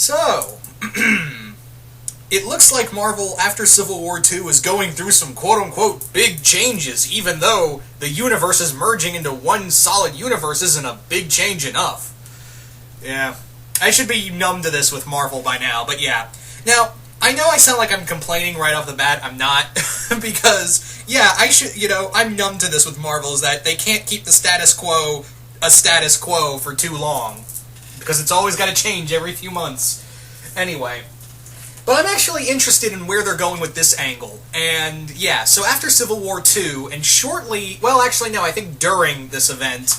So, it looks like Marvel, after Civil War II, is going through some quote-unquote big changes, even though the universes merging into one solid universe isn't a big change enough. Yeah. I should be numb to this with Marvel by now, but yeah. Now, I know I sound like I'm complaining right off the bat. I'm not. Because, yeah, I'm numb to this with Marvel, is that they can't keep the status quo a status quo for too long. Because it's always got to change every few months. Anyway. But I'm actually interested in where they're going with this angle. And, yeah, so after Civil War II, and shortly, well, actually, no, I think during this event,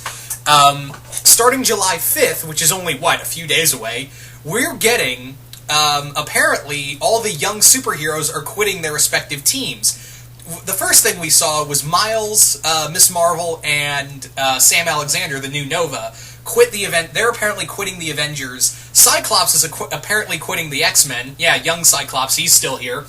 starting July 5th, which is only, a few days away, we're getting, apparently, all the young superheroes are quitting their respective teams. The first thing we saw was Miles, Miss Marvel, and Sam Alexander, the new Nova, quit the event. They're apparently quitting the Avengers. Cyclops is apparently quitting the X-Men. Yeah, young Cyclops, he's still here.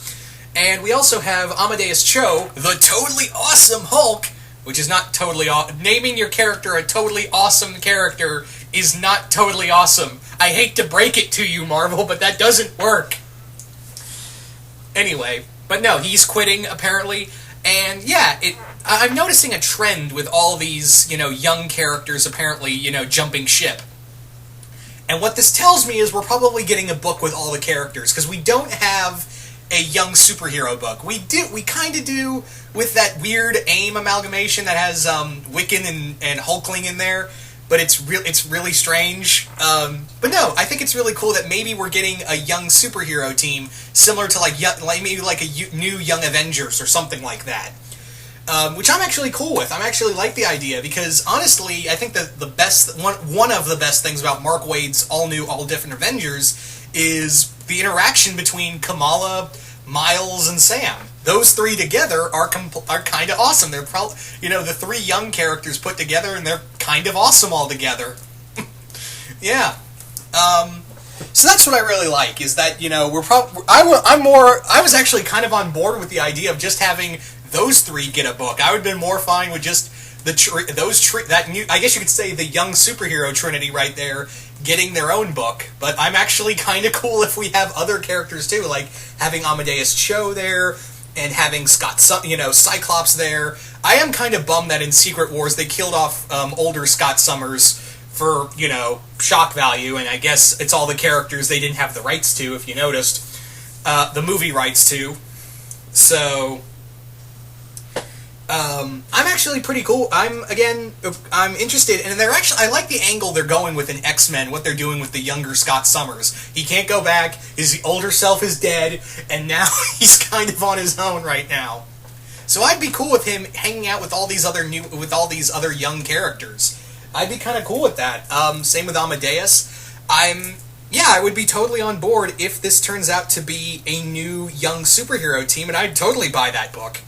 And we also have Amadeus Cho, the totally awesome Hulk, which is not totally naming your character a totally awesome character is not totally awesome. I hate to break it to you, Marvel, but that doesn't work. Anyway, but no, he's quitting, apparently. And yeah, I'm noticing a trend with all these, young characters apparently, jumping ship. And what this tells me is we're probably getting a book with all the characters, because we don't have a young superhero book. We kind of do with that weird AIM amalgamation that has Wiccan and Hulkling in there, but it's really strange. But no, I think it's really cool that maybe we're getting a young superhero team similar to maybe a new Young Avengers or something like that. Which I'm actually cool with. I'm actually like the idea because honestly, I think that one of the best things about Mark Waid's all new, all different Avengers is the interaction between Kamala, Miles, and Sam. Those three together are kind of awesome. They're probably the three young characters put together, and they're kind of awesome all together. Yeah. So that's what I really like is that I was actually kind of on board with the idea of just having those three get a book. I would have been more fine with just I guess you could say the young superhero trinity right there getting their own book. But I'm actually kind of cool if we have other characters too, like having Amadeus Cho there and having Cyclops there. I am kind of bummed that in Secret Wars they killed off older Scott Summers for shock value, and I guess it's all the characters they didn't have the rights to, if you noticed, the movie rights to. So. I'm actually pretty cool. I'm interested, and I like the angle they're going with in X-Men, what they're doing with the younger Scott Summers. He can't go back, his older self is dead, and now he's kind of on his own right now. So I'd be cool with him hanging out with all these other young characters. I'd be kind of cool with that. Same with Amadeus. I would be totally on board if this turns out to be a new young superhero team, and I'd totally buy that book.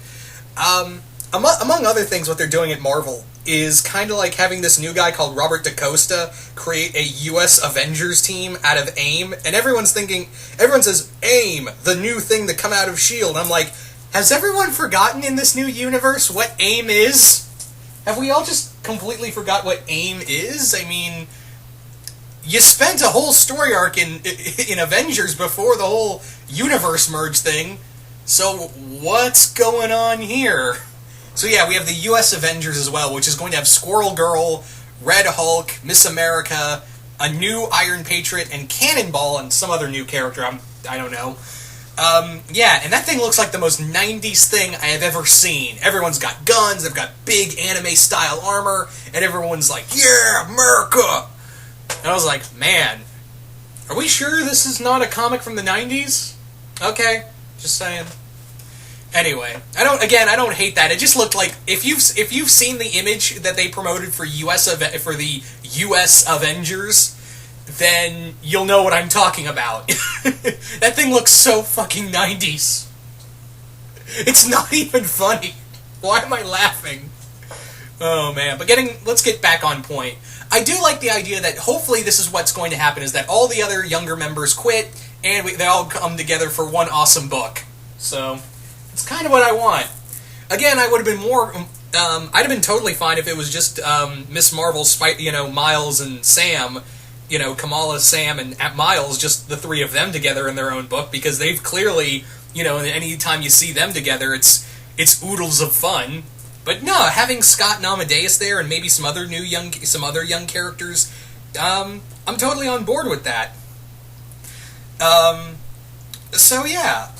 Among other things, what they're doing at Marvel is kind of like having this new guy called Robert DaCosta create a U.S. Avengers team out of AIM, and everyone says, AIM, the new thing to come out of S.H.I.E.L.D., and I'm like, has everyone forgotten in this new universe what AIM is? Have we all just completely forgot what AIM is? I mean, you spent a whole story arc in Avengers before the whole universe merge thing, so what's going on here? So yeah, we have the U.S. Avengers as well, which is going to have Squirrel Girl, Red Hulk, Miss America, a new Iron Patriot, and Cannonball, and some other new character, I don't know. Yeah, and that thing looks like the most 90s thing I have ever seen. Everyone's got guns, they've got big anime-style armor, and everyone's like, yeah, America! And I was like, man, are we sure this is not a comic from the 90s? Okay, just saying. Anyway, I don't hate that. It just looked like if you've seen the image that they promoted for the US Avengers, then you'll know what I'm talking about. That thing looks so fucking 90s. It's not even funny. Why am I laughing? Oh man, but let's get back on point. I do like the idea that hopefully this is what's going to happen, is that all the other younger members quit and they all come together for one awesome book. So it's kind of what I want. Again, I would have been I'd have been totally fine if it was just Miss Marvel, Miles and Sam Kamala, Sam, and Miles, just the three of them together in their own book, because they've clearly, any time you see them together, it's oodles of fun. But no, having Scott and Amadeus there, and maybe some other young characters, I'm totally on board with that. So yeah,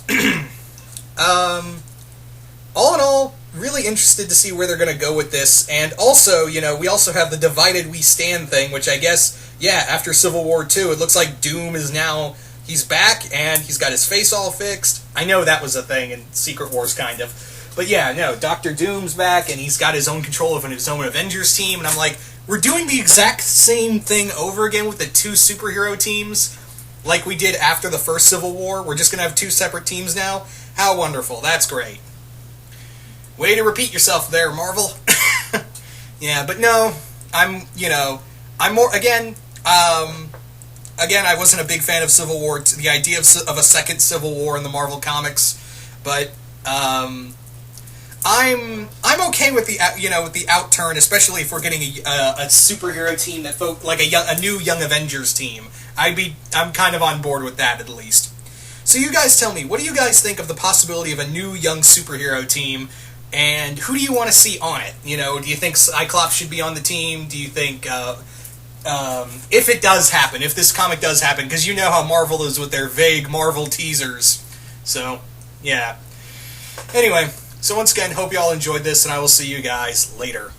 all in all, really interested to see where they're going to go with this. And also, we also have the divided we stand thing, which I guess, yeah, after Civil War II, it looks like Doom is now, he's back, and he's got his face all fixed. I know that was a thing in Secret Wars, kind of. But yeah, no, Dr. Doom's back, and he's got his own control of his own Avengers team, and I'm like, we're doing the exact same thing over again with the two superhero teams, like we did after the first Civil War. We're just going to have two separate teams now? How wonderful. That's great. Way to repeat yourself there, Marvel. Yeah, but no, I'm more, again, I wasn't a big fan of Civil War, the idea of a second Civil War in the Marvel Comics, but, I'm okay with the outturn, especially if we're getting a superhero team that like a new Young Avengers team. I'm kind of on board with that, at least. So you guys tell me, what do you guys think of the possibility of a new young superhero team, and who do you want to see on it? Do you think Cyclops should be on the team? Do you think, if it does happen, if this comic does happen, because you know how Marvel is with their vague Marvel teasers. So, yeah. Anyway, so once again, hope you all enjoyed this, and I will see you guys later.